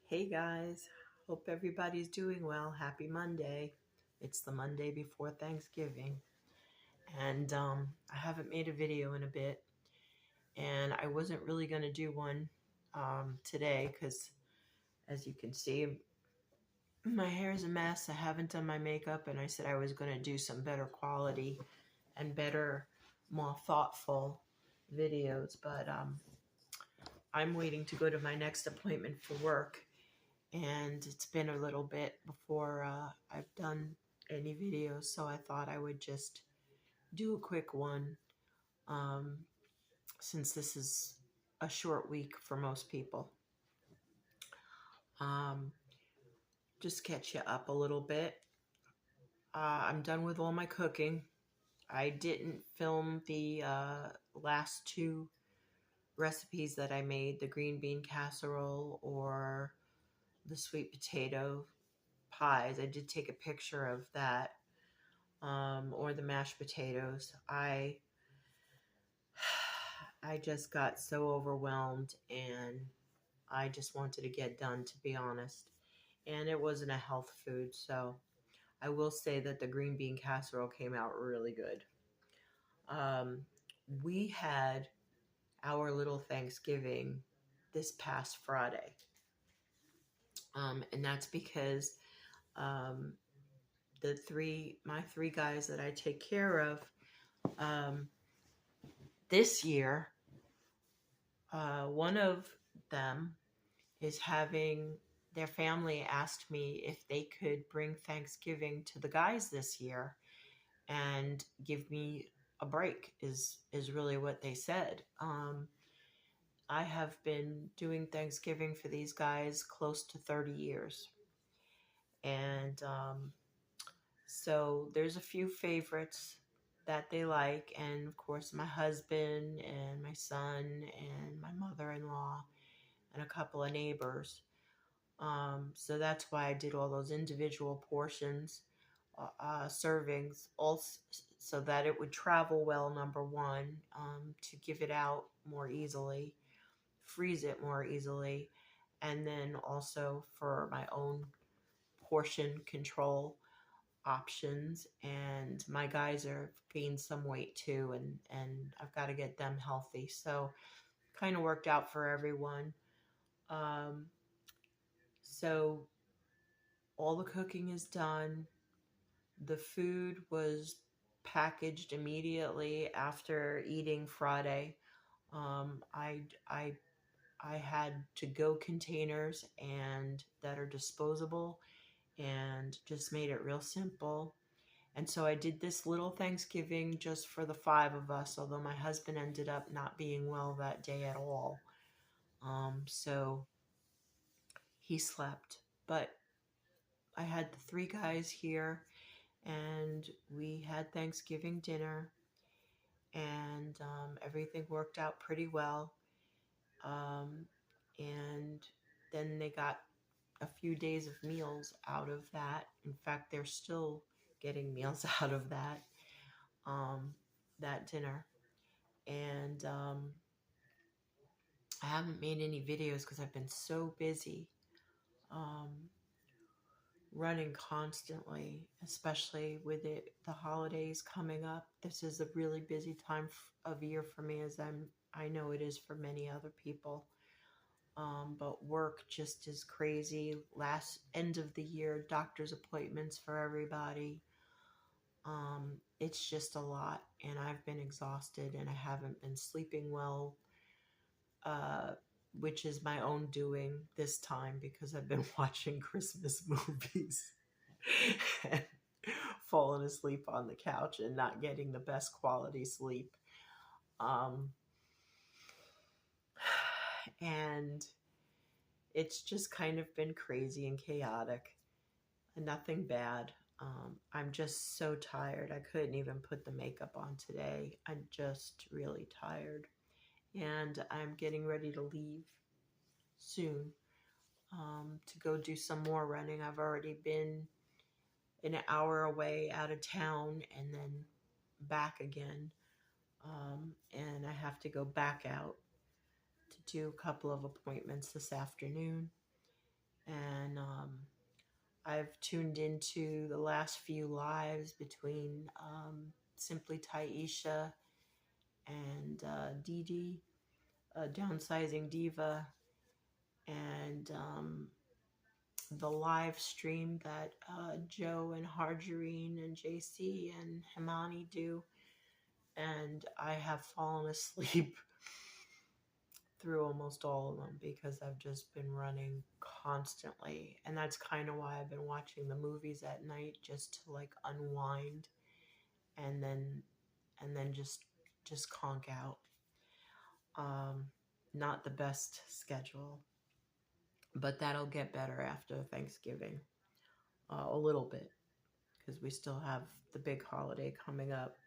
Hey guys, hope everybody's doing well. Happy Monday. It's the Monday before Thanksgiving, and I haven't made a video in a bit, and I wasn't really going to do one today because, as you can see, my hair is a mess. I haven't done my makeup, and I said I was going to do some better quality and better, more thoughtful videos, but I'm waiting to go to my next appointment for work, and it's been a little bit before I've done any videos, so I thought I would just do a quick one um, since this is a short week for most people. Um, just catch you up a little bit. I'm done with all my cooking. I didn't film the last two recipes that I made, the green bean casserole or the sweet potato pies. I did take a picture of that, or the mashed potatoes. I just got so overwhelmed and I just wanted to get done, to be honest. And it wasn't a health food, so I will say that the green bean casserole came out really good. Um, we had our little Thanksgiving this past Friday, and that's because um, my three guys that I take care of, um, this year, one of them is having their family asked me if they could bring Thanksgiving to the guys this year and give me a break is really what they said. I have been doing Thanksgiving for these guys close to 30 years. And so there's a few favorites that they like. And of course, my husband and my son and my mother-in-law and a couple of neighbors. So that's why I did all those individual portions, servings, also so that it would travel well, number one, to give it out more easily, freeze it more easily, and then also for my own portion control options. And my guys are gained some weight too, and I've got to get them healthy. So kind of worked out for everyone. Um, so all the cooking is done. The food was packaged immediately after eating Friday. Um, I, I, I had to-go containers and that are disposable, and just made it real simple. And so I did this little Thanksgiving just for the five of us, although my husband ended up not being well that day at all. So he slept. But I had the three guys here, and we had Thanksgiving dinner, and everything worked out pretty well. Um, and then they got a few days of meals out of that. In fact, they're still getting meals out of um, that dinner. And I haven't made any videos because I've been so busy um, running constantly, especially with the holidays coming up. This is a really busy time of year for me, as I know it is for many other people. But work just is crazy. Last end of the year, doctor's appointments for everybody. It's just a lot, and I've been exhausted, and I haven't been sleeping well, uh, which is my own doing this time because I've been watching Christmas movies and falling asleep on the couch and not getting the best quality sleep. Um, and it's just kind of been crazy and chaotic, and nothing bad. I'm just so tired. I couldn't even put the makeup on today. I'm just really tired. And I'm getting ready to leave soon, to go do some more running. I've already been an hour away out of town and then back again. And I have to go back out to do a couple of appointments this afternoon. and I've tuned into the last few lives between Simply Taisha and Dee Dee, Downsizing Diva, and the live stream that Joe and Harjarine and JC and Himani do. And I have fallen asleep through almost all of them because I've just been running constantly. And that's kind of why I've been watching the movies at night, just to like unwind and then just conk out. Um, Not the best schedule, but that'll get better after Thanksgiving, a little bit, because we still have the big holiday coming up.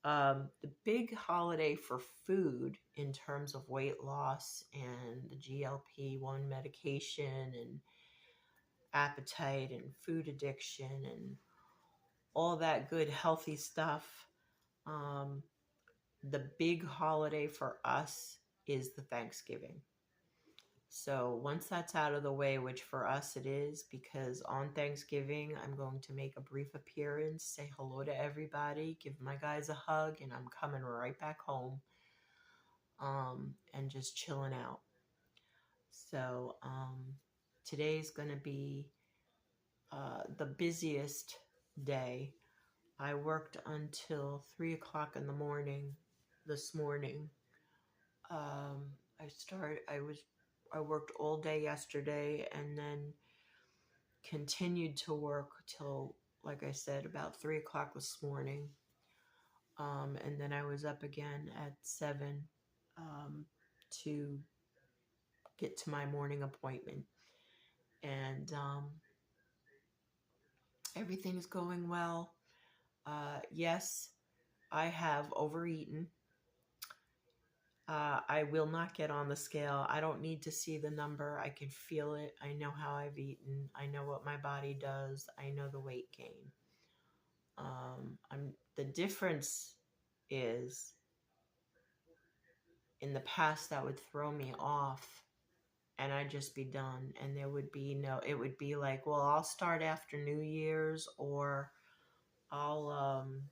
The big holiday for food in terms of weight loss and the GLP-1 medication and appetite and food addiction and all that good healthy stuff. Um, the big holiday for us is the Thanksgiving. So once that's out of the way, which for us it is, because on Thanksgiving I'm going to make a brief appearance, say hello to everybody, give my guys a hug, and I'm coming right back home, and just chilling out. So today's going to be the busiest day. I worked until 3 o'clock in the morning this morning. I worked all day yesterday and then continued to work till, like I said, about 3 o'clock this morning. And then I was up again at 7 to get to my morning appointment. And everything's going well. Yes, I have overeaten. I will not get on the scale. I don't need to see the number. I can feel it. I know how I've eaten. I know what my body does. I know the weight gain. The difference is, in the past that would throw me off and I'd just be done, and there would be it would be like, well, I'll start after New Year's, or I'm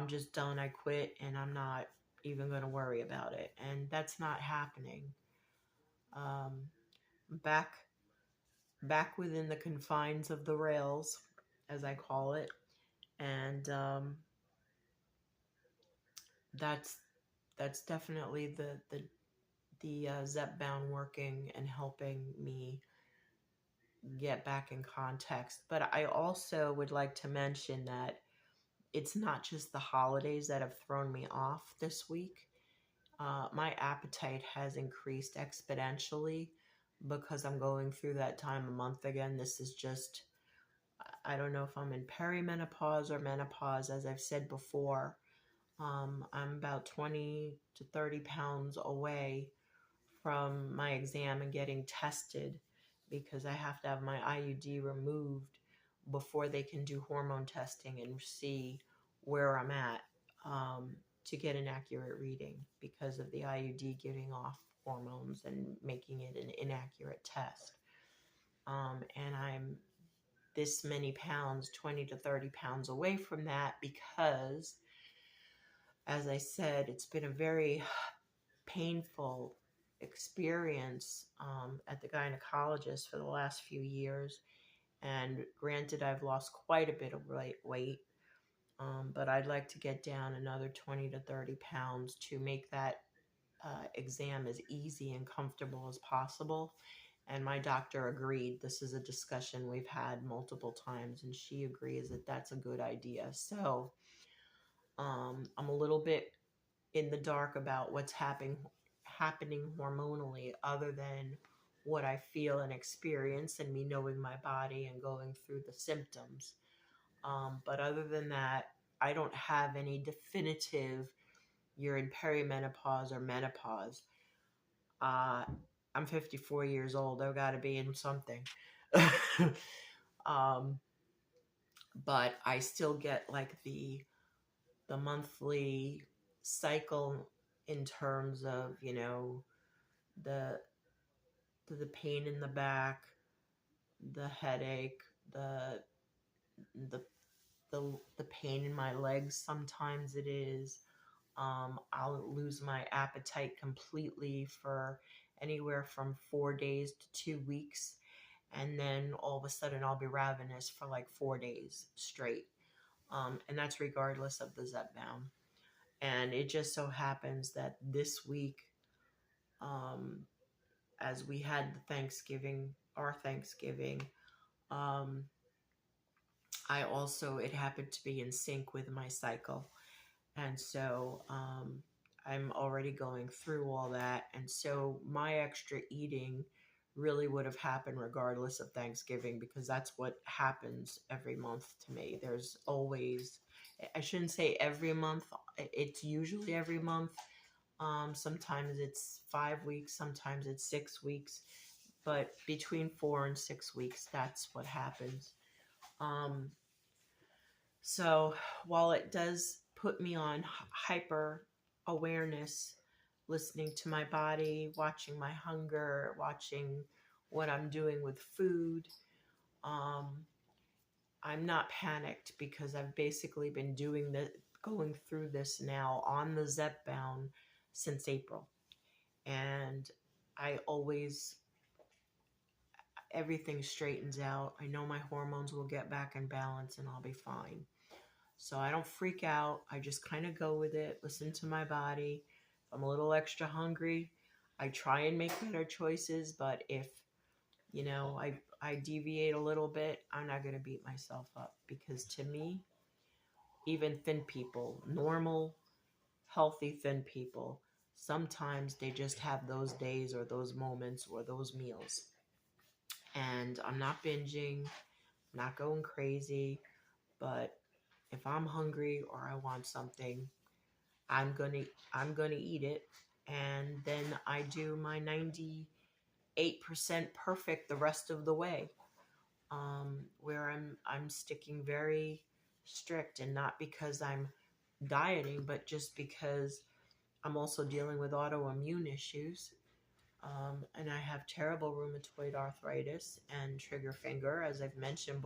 just done. I quit and I'm not even going to worry about it. And that's not happening. Um, back within the confines of the rails, as I call it, and that's definitely the Zepbound working and helping me get back in context. But I also would like to mention that it's not just the holidays that have thrown me off this week. My appetite has increased exponentially because I'm going through that time of month again. This is just, I don't know if I'm in perimenopause or menopause, as I've said before. I'm about 20 to 30 pounds away from my exam and getting tested, because I have to have my IUD removed before they can do hormone testing and see where I'm at, to get an accurate reading, because of the IUD giving off hormones and making it an inaccurate test. And I'm this many pounds, 20 to 30 pounds away from that, because, as I said, it's been a very painful experience at the gynecologist for the last few years. And granted, I've lost quite a bit of weight, but I'd like to get down another 20 to 30 pounds to make that exam as easy and comfortable as possible. And my doctor agreed. This is a discussion we've had multiple times, and she agrees that that's a good idea. So I'm a little bit in the dark about what's happening hormonally, other than what I feel and experience and me knowing my body and going through the symptoms. But other than that, I don't have any definitive, you're in perimenopause or menopause. I'm 54 years old. I've got to be in something. um, but I still get like the monthly cycle, in terms of, the pain in the back, the headache, the the the pain in my legs. Sometimes it is. I'll lose my appetite completely for anywhere from 4 days to 2 weeks, and then all of a sudden I'll be ravenous for like 4 days straight. And that's regardless of the Zepbound. And it just so happens that this week, um, as we had the Thanksgiving, our Thanksgiving, um, I also, it happened to be in sync with my cycle. And so I'm already going through all that. And so my extra eating really would have happened regardless of Thanksgiving, because that's what happens every month to me. There's always, I shouldn't say every month, it's usually every month. Sometimes it's 5 weeks, sometimes it's 6 weeks, but between 4 and 6 weeks, that's what happens. Um, so while it does put me on hyper awareness, listening to my body, watching my hunger, watching what I'm doing with food, um, I'm not panicked, because I've basically been going through this now on the Zepbound since April. And I always, everything straightens out. I know my hormones will get back in balance and I'll be fine. So I don't freak out. I just kind of go with it, listen to my body. If I'm a little extra hungry, I try and make better choices. But if, I deviate a little bit, I'm not going to beat myself up, because to me, even thin people, normal, healthy, thin people, sometimes they just have those days or those moments or those meals. And I'm not binging, I'm not going crazy, but if I'm hungry or I want something, I'm gonna I'm gonna eat it, and then I do my 98% perfect the rest of the way. Where I'm sticking very strict, and not because I'm dieting, but just because I'm also dealing with autoimmune issues. And I have terrible rheumatoid arthritis and trigger finger, as I've mentioned